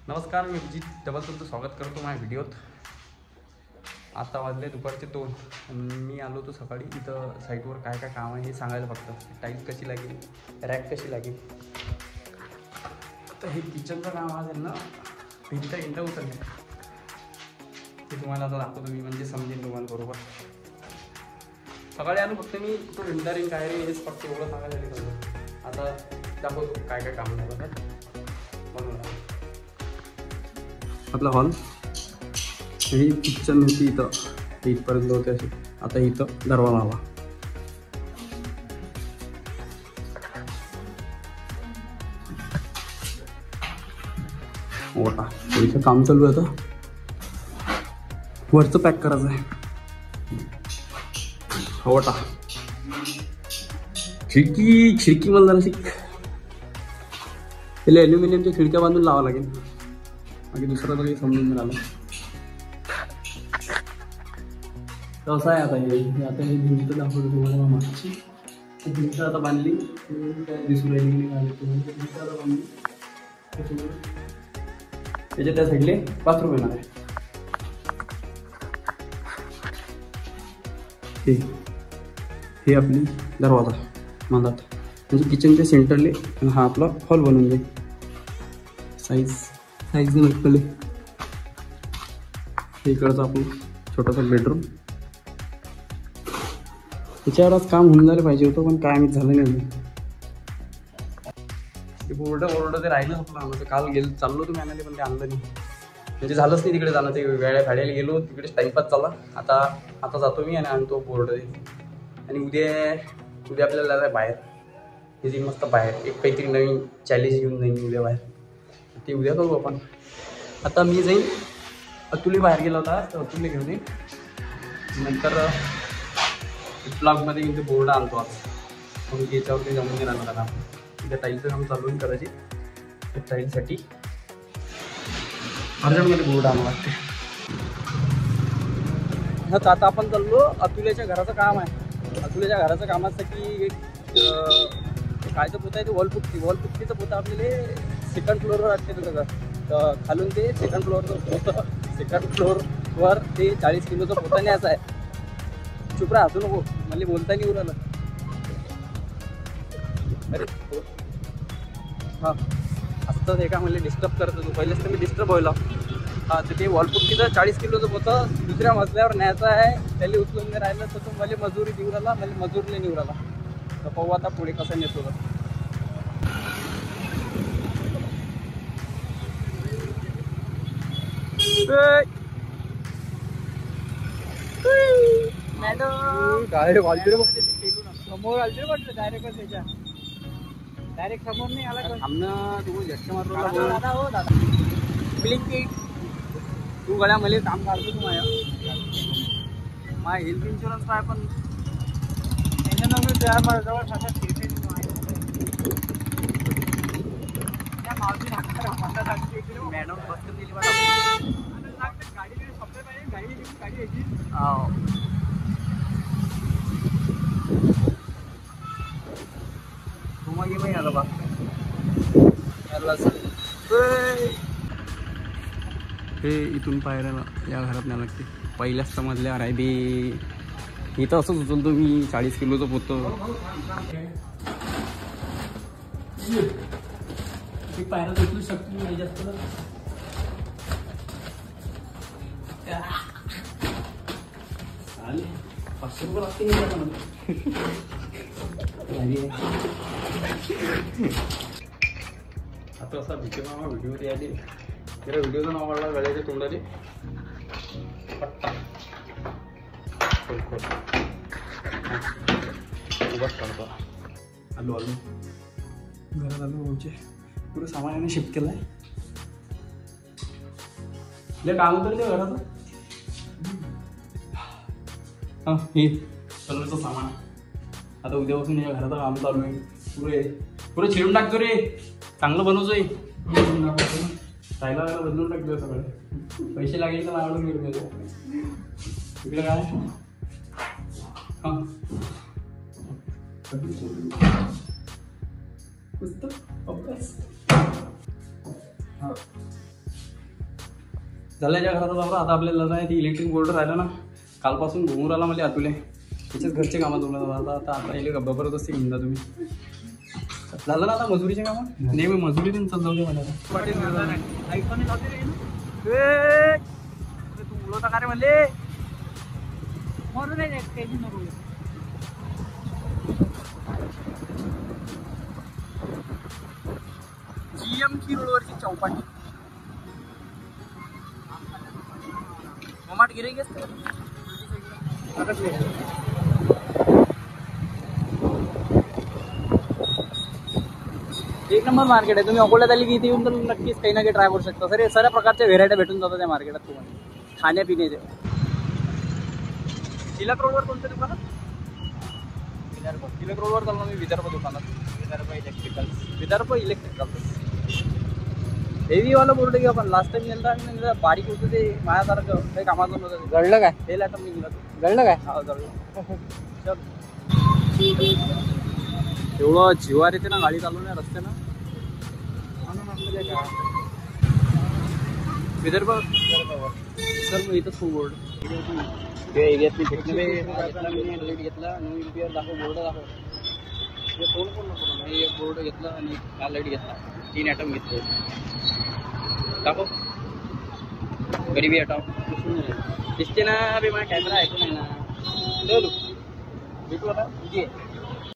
नमस्कार, मी अभिजित डबल तुमचं स्वागत करतो माझ्या व्हिडिओत. आता वाजले दुपारचे 2. मी आलो होतो सकाळी. इथं साईटवर काय काय काम आहे हे सांगायला फक्त. टाईल्स कशी लागेल, रॅक कशी लागेल. तर हे किचनचं काम आहे ना, भिंत उतरले ते तुम्हाला आता दाखवतो मी, म्हणजे समजेल तुम्हाला बरोबर. सकाळी आलो फक्त मी, तो भिंतारीन काय रे हेच फक्त एवढं सांगायला लागलं. आता दाखवतो काय काय काम झालं तर म्हणून. आपला हॉल ही किचन होती, इथं इथपर्यंत होते अशी. आता इथं दरवाजा आला. ओटा इथं काम चालू आहे. आता वरचं पॅक करायचं आहे. ओटा खिडकी मला जरा शिक. त्याला ॲल्युमिनियमच्या खिडक्या बांधून लावा लागेल. बाकी दुसरं तरी समजून राहिलं. तर असं आहे. आता हे भिंत दाखवतो तुम्हाला मागची. भिंत आता बांधली, दिसू राहिली भिंत आता बांधली. त्याच्या त्या साईडले बाथरूम येणार आहे. हे आपली दरवाजा मधात, म्हणजे किचनच्या सेंटरले हा आपला हॉल बनवून जाईल. साईज नक्कले. इकडचं आपण छोटासा बेडरूम. त्याच्यावरच काम होऊन झालं पाहिजे होतं, पण काय मी झालं नाही. ते बोर्ड ते राहिलं आपलं आम्हाला. काल चाललो तुम्ही आणायला, पण ते आणलं नाही. म्हणजे झालंच नाही तिकडे जाणं. ते वेळ्या भाड्याला गेलो, तिकडेच टाईमपास चालला. आता जातो मी आणि आणतो बोर्ड. आणि उद्या आपल्याला जायचं बाहेर. हे मस्त बाहेर एक काहीतरी नवीन चॅलेंज घेऊन जाईन उद्या बाहेर. ते उद्या करू आपण. आता मी जाईन. अतुली बाहेर गेला होता, तर अतुलने घेऊन येईन. नंतर ब्लॉगमध्ये घेऊन ते बोर्ड आणतो आज. मग याच्यावरती जमून नाही राहणार आता. तिथे टाईलचं काम चालू करायचे. त्या टाईलसाठी अर्जंटमध्ये बोर्ड आणावं लागते. आता आपण चाललो अतुल्याच्या घराचं काम आहे. अतुल्याच्या घराचं कामासाठी कायचं पोतं आहे ते वॉलपुट्टीचं पोतं आपल्याला सेकंड फ्लोअरवर वाटते तुझं. तर खालून ते सेकंड फ्लोअरवर ते 40 किलोचं पोतं न्यायचं आहे. चुपरा हसू नको, मला बोलता नाही उरालं. अरे हां असतं ते का मला डिस्टर्ब करतो तू. पहिलेच तर मी डिस्टर्ब व्हायला. हां तर ते वॉलपुट्टीचं 40 किलोचं पोतं दुसऱ्या मजल्यावर न्यायचं आहे. त्याला उचलून नाही राहिलं तर तो मला मजुरी देऊ राहिला, मला मजूरला नेऊ राहिला. तर पाहू आता पुढे कसं नेतो. मॅडम समोर आलते म्हटलं डायरेक्ट समोर नाही आला. थांबणं तू झटके मारू दादा. हो दादा ब्लिंकिट तू गड्या मला काम काढतो तू. माझ्या हेल्थ इन्शुरन्स आहे, पण त्याच्यानंतर माझ्याजवळ सगळं मॅडम बस दिली गाडी मग ये आलं बा. हे इथून पायऱ्याला या घरात न्यावं लागते. पहिल्याच समजल्यावर आहे बे. इथं असंच उचलतो मी 40 किलोचं पोतं. पायऱ्यात उचलू शकतो मी जास्त. चालेल 500 रुपये लागते. आता असा मामा व्हिडिओ द्यायला. त्याला व्हिडिओचं नाव आवडला गळ्याच्या तोंडाले पट्टा उभाच काढतो. आलो घरात आलो. भाऊचे पुरं सामानाने शिफ्ट केलं आहे. काम होतं ते घराचं. हां हे कलरचं सामान. आता उद्यापासून या घराचं काम चालू आहे. पुरे चिरून टाकतो रे. चांगलं बनवतोय. राहिला बदलून टाकतो सगळं. पैसे लागेल तर आवडून घेऊन येतो. इकडे काय हां पुस्तक अभ्यास. हां झाल्याच्या घरात बाबा आता आपल्याला आहे ती इलेक्ट्रिक बोर्ड राहिलं ना कालपासून घुमून राहिला मला अतुले त्याच्याच घरचे कामात बोलत आता येईल का जबरदस्ती घेऊन जा तुम्ही झालं ना आता मजुरीचे कामं नेहमी मजुरी दिन जाऊ दे मला तू बोलवता का रे म्हणले GMC रोडवरची चौपाटी मोमाट गिरे घेत एक नंबर मार्केट आहे तुम्ही अकोल्यात आली की इथे येऊन तर नक्कीच काही ना काही ट्राय करू शकता सर सर्व प्रकारच्या व्हेरायटी भेटून जातात त्या मार्केटात तुम्हाला खाण्यापिण्याचे तिलक रोडवर कोणत्या दुकानात तिलक रोडवर चाललो मी विदर्भ दुकानात विदर्भ इलेक्ट्रिकल्स हेवीवाला बोर्ड की आपण लास्ट टाइम गेलता आम्ही बारीक होतं ते माझ्यासारखं काही कामाचं नव्हतं गळलं काय तेल आता मी गेला गळलं काय हा गळलं एवढं जिवार येते ना गाडी चालवण्या रस्त्यानं विदर्भ सर मग इथंच खूप बोर्ड एरियातली रेट घेतला न्यू दाखव बोर्ड दाखव फोन पण नको एक बोर्ड घेतला आणि हा लाईट घेतला 3 ॲटम घेतले दाखव गरीबी हटाव दिसते ना अरे माझा कॅमेरा ऐकून आहे ना चलो भेटू आता